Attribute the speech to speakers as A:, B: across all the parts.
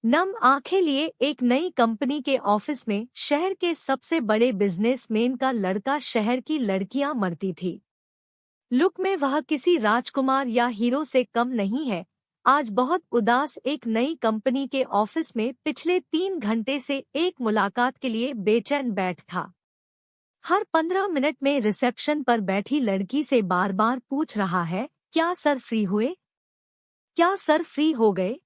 A: नम आंखें लिए एक नई कंपनी के ऑफिस में शहर के सबसे बड़े बिजनेसमैन का लड़का शहर की लड़कियां मरती थी। लुक में वह किसी राजकुमार या हीरो से कम नहीं है। आज बहुत उदास एक नई कंपनी के ऑफिस में पिछले 3 घंटे से एक मुलाकात के लिए बेचैन बैठ था। हर 15 मिनट में रिसेप्शन पर बैठी लड़की से बार बार पूछ रहा है, क्या सर फ्री हुए? क्या सर फ्री हो गए?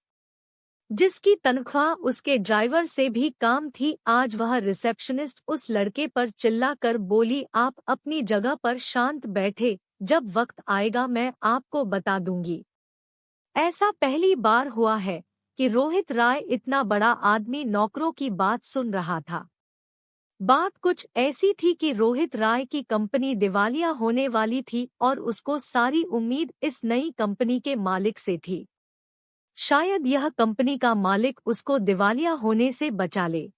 A: जिसकी तनख्वाह उसके ड्राइवर से भी काम थी, आज वह रिसेप्शनिस्ट उस लड़के पर चिल्लाकर बोली, आप अपनी जगह पर शांत बैठे, जब वक्त आएगा मैं आपको बता दूंगी। ऐसा पहली बार हुआ है कि रोहित राय इतना बड़ा आदमी नौकरों की बात सुन रहा था। बात कुछ ऐसी थी कि रोहित राय की कंपनी दिवालिया होने वाली थी और उसको सारी उम्मीद इस नई कंपनी के मालिक से थी। शायद यह कंपनी का मालिक उसको दिवालिया होने से बचा ले।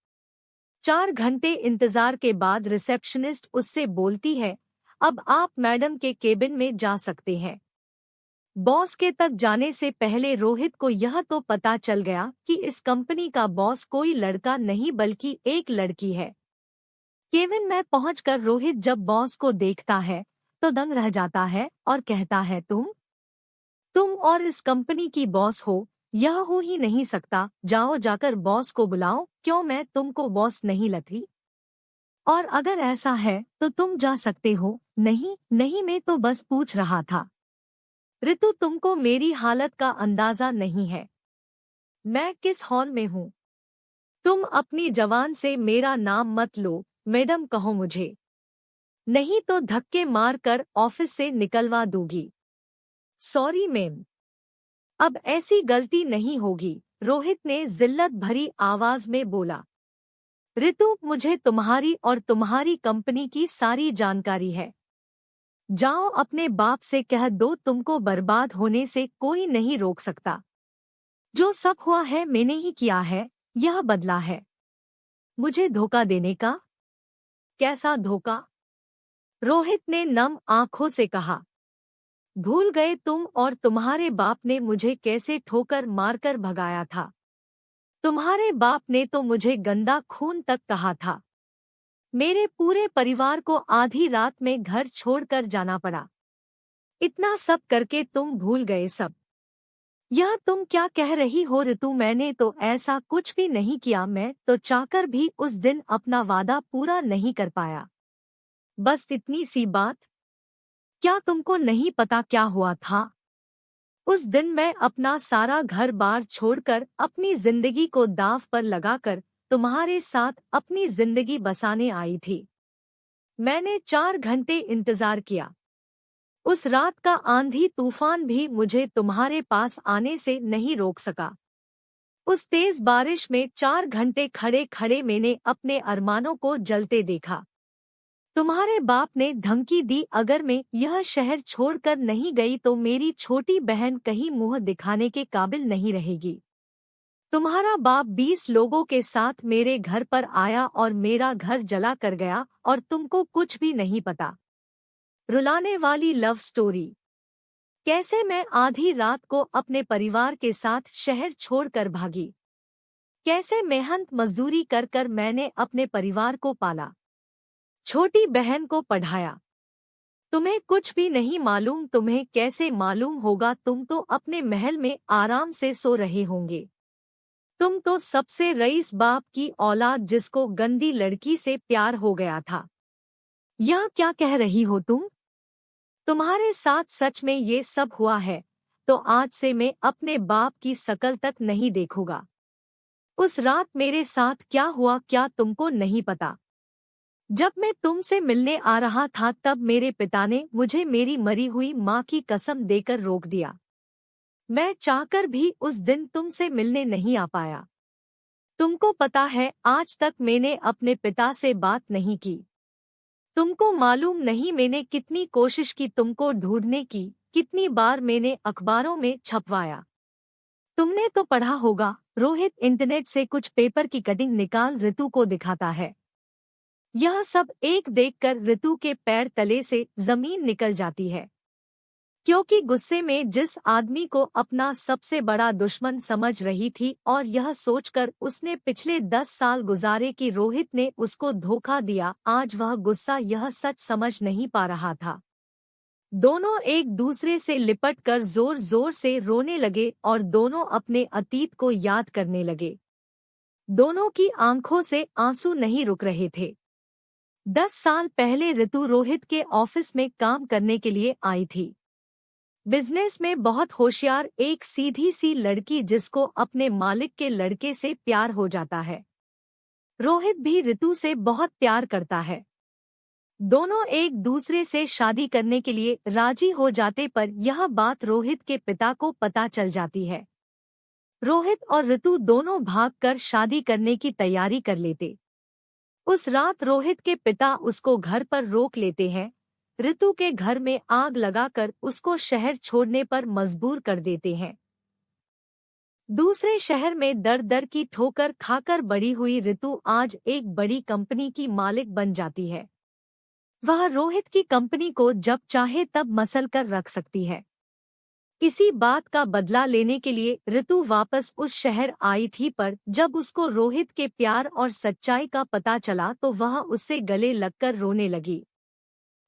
A: 4 घंटे इंतजार के बाद रिसेप्शनिस्ट उससे बोलती है, अब आप मैडम के केबिन में जा सकते हैं। बॉस के तक जाने से पहले रोहित को यह तो पता चल गया कि इस कंपनी का बॉस कोई लड़का नहीं बल्कि एक लड़की है। केबिन में पहुंचकर रोहित जब बॉस को देखता है तो दंग रह जाता है और कहता है, तुम और इस कंपनी की बॉस हो? यह हो ही नहीं सकता। जाओ जाकर बॉस को बुलाओ। क्यों, मैं तुमको बॉस नहीं लगती? और अगर ऐसा है तो तुम जा सकते हो। नहीं नहीं, मैं तो बस पूछ रहा था। ऋतु, तुमको मेरी हालत का अंदाजा नहीं है। मैं किस हॉल में हूँ। तुम अपनी जबान से मेरा नाम मत लो, मैडम कहो मुझे, नहीं तो धक्के मार कर ऑफिस से निकलवा दूंगी। सॉरी मैम, अब ऐसी गलती नहीं होगी, रोहित ने जिल्लत भरी आवाज में बोला। ऋतु, मुझे तुम्हारी और तुम्हारी कंपनी की सारी जानकारी है। जाओ अपने बाप से कह दो, तुमको बर्बाद होने से कोई नहीं रोक सकता। जो सब हुआ है मैंने ही किया है, यह बदला है। मुझे धोखा देने का? कैसा धोखा? रोहित ने नम आंखों से कहा। भूल गए तुम और तुम्हारे बाप ने मुझे कैसे ठोकर मारकर भगाया था। तुम्हारे बाप ने तो मुझे गंदा खून तक कहा था। मेरे पूरे परिवार को आधी रात में घर छोड़कर जाना पड़ा। इतना सब करके तुम भूल गए सब। यह तुम क्या कह रही हो ऋतु? मैंने तो ऐसा कुछ भी नहीं किया। मैं तो चाहकर भी उस दिन अपना वादा पूरा नहीं कर पाया। बस इतनी सी बात। क्या तुमको नहीं पता क्या हुआ था? उस दिन मैं अपना सारा घर बार छोड़कर अपनी जिंदगी को दांव पर लगाकर तुम्हारे साथ अपनी जिंदगी बसाने आई थी। मैंने 4 घंटे इंतजार किया। उस रात का आंधी तूफान भी मुझे तुम्हारे पास आने से नहीं रोक सका। उस तेज बारिश में 4 घंटे खड़े खड़े मैंने अपने अरमानों को जलते देखा। तुम्हारे बाप ने धमकी दी, अगर मैं यह शहर छोड़कर नहीं गई तो मेरी छोटी बहन कहीं मुंह दिखाने के काबिल नहीं रहेगी। तुम्हारा बाप 20 लोगों के साथ मेरे घर पर आया और मेरा घर जला कर गया और तुमको कुछ भी नहीं पता। रुलाने वाली लव स्टोरी। कैसे मैं आधी रात को अपने परिवार के साथ शहर छोड़कर भागी। कैसे मेहनत मजदूरी कर कर मैंने अपने परिवार को पाला, छोटी बहन को पढ़ाया। तुम्हें कुछ भी नहीं मालूम। तुम्हें कैसे मालूम होगा? तुम तो अपने महल में आराम से सो रहे होंगे। तुम तो सबसे रईस बाप की औलाद जिसको गंदी लड़की से प्यार हो गया था। यह क्या कह रही हो तुम? तुम्हारे साथ सच में ये सब हुआ है तो आज से मैं अपने बाप की शकल तक नहीं देखूंगा। उस रात मेरे साथ क्या हुआ क्या तुमको नहीं पता? जब मैं तुमसे मिलने आ रहा था तब मेरे पिता ने मुझे मेरी मरी हुई माँ की कसम देकर रोक दिया। मैं चाहकर भी उस दिन तुमसे मिलने नहीं आ पाया। तुमको पता है, आज तक मैंने अपने पिता से बात नहीं की। तुमको मालूम नहीं मैंने कितनी कोशिश की तुमको ढूंढने की, कितनी बार मैंने अखबारों में छपवाया। तुमने तो पढ़ा होगा। रोहित इंटरनेट से कुछ पेपर की कटिंग निकाल ऋतु को दिखाता है। यह सब एक देखकर ऋतु के पैर तले से जमीन निकल जाती है। क्योंकि गुस्से में जिस आदमी को अपना सबसे बड़ा दुश्मन समझ रही थी और यह सोचकर उसने पिछले 10 साल गुजारे कि रोहित ने उसको धोखा दिया, आज वह गुस्सा यह सच समझ नहीं पा रहा था। दोनों एक दूसरे से लिपट कर जोर जोर से रोने लगे और दोनों अपने अतीत को याद करने लगे। दोनों की आंखों से आंसू नहीं रुक रहे थे। 10 साल पहले ऋतु रोहित के ऑफिस में काम करने के लिए आई थी। बिजनेस में बहुत होशियार, एक सीधी सी लड़की जिसको अपने मालिक के लड़के से प्यार हो जाता है। रोहित भी ऋतु से बहुत प्यार करता है। दोनों एक दूसरे से शादी करने के लिए राजी हो जाते, पर यह बात रोहित के पिता को पता चल जाती है। रोहित और ऋतु दोनों भागकर शादी करने की तैयारी कर लेते। उस रात रोहित के पिता उसको घर पर रोक लेते हैं। ऋतु के घर में आग लगाकर उसको शहर छोड़ने पर मजबूर कर देते हैं। दूसरे शहर में दर दर की ठोकर खाकर बड़ी हुई ऋतु आज एक बड़ी कंपनी की मालिक बन जाती है। वह रोहित की कंपनी को जब चाहे तब मसल कर रख सकती है। इसी बात का बदला लेने के लिए ऋतु वापस उस शहर आई थी, पर जब उसको रोहित के प्यार और सच्चाई का पता चला तो वह उससे गले लगकर रोने लगी।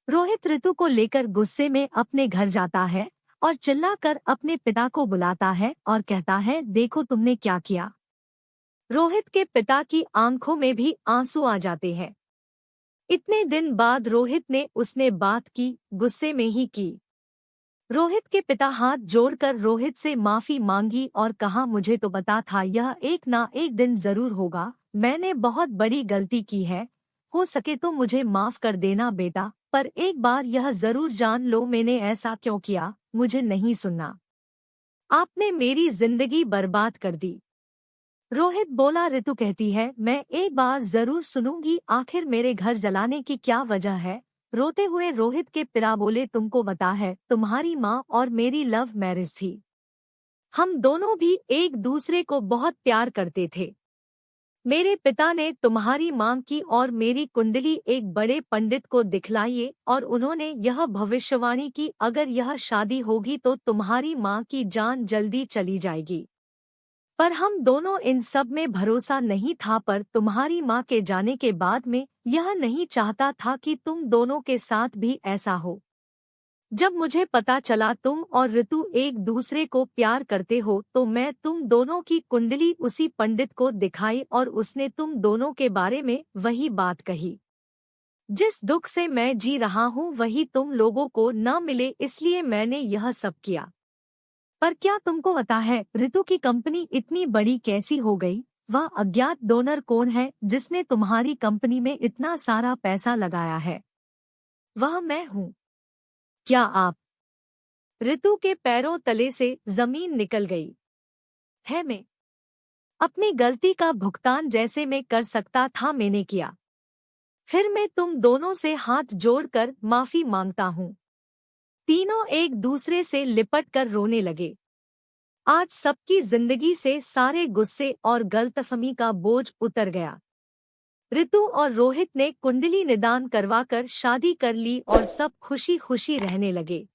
A: रोहित ऋतु को लेकर गुस्से में अपने घर जाता है और चिल्लाकर अपने पिता को बुलाता है और कहता है, देखो तुमने क्या किया। रोहित के पिता की आंखों में भी आंसू आ जाते हैं। इतने दिन बाद रोहित ने उसने बात की, गुस्से में ही की। रोहित के पिता हाथ जोड़कर रोहित से माफी मांगी और कहा, मुझे तो पता था यह एक ना एक दिन जरूर होगा। मैंने बहुत बड़ी गलती की है, हो सके तो मुझे माफ कर देना बेटा, पर एक बार यह जरूर जान लो मैंने ऐसा क्यों किया, मुझे नहीं सुनना। आपने मेरी जिंदगी बर्बाद कर दी। रोहित बोला। ऋतु कहती है, मैं एक बार जरूर सुनूंगी, आखिर मेरे घर जलाने की क्या वजह है। रोते हुए रोहित के पिता बोले, तुमको पता है तुम्हारी माँ और मेरी लव मैरिज थी। हम दोनों भी एक दूसरे को बहुत प्यार करते थे। मेरे पिता ने तुम्हारी मांग की और मेरी कुंडली एक बड़े पंडित को दिखलाइए और उन्होंने यह भविष्यवाणी की, अगर यह शादी होगी तो तुम्हारी मां की जान जल्दी चली जाएगी। पर हम दोनों इन सब में भरोसा नहीं था, पर तुम्हारी मां के जाने के बाद में यह नहीं चाहता था कि तुम दोनों के साथ भी ऐसा हो। जब मुझे पता चला तुम और ऋतु एक दूसरे को प्यार करते हो तो मैं तुम दोनों की कुंडली उसी पंडित को दिखाई और उसने तुम दोनों के बारे में वही बात कही। जिस दुख से मैं जी रहा हूँ वही तुम लोगों को न मिले, इसलिए मैंने यह सब किया। पर क्या तुमको पता है ऋतु की कंपनी इतनी बड़ी कैसी हो गई? वह अज्ञात डोनर कौन है जिसने तुम्हारी कंपनी में इतना सारा पैसा लगाया है? वह मैं हूँ। क्या आप? ऋतु के पैरों तले से जमीन निकल गई है। मैं अपनी गलती का भुगतान जैसे मैं कर सकता था मैंने किया। फिर मैं तुम दोनों से हाथ जोड़कर माफी मांगता हूँ। तीनों एक दूसरे से लिपट कर रोने लगे। आज सबकी जिंदगी से सारे गुस्से और गलतफहमी का बोझ उतर गया। ऋतु और रोहित ने कुंडली निदान करवाकर शादी कर ली और सब खुशी खुशी रहने लगे।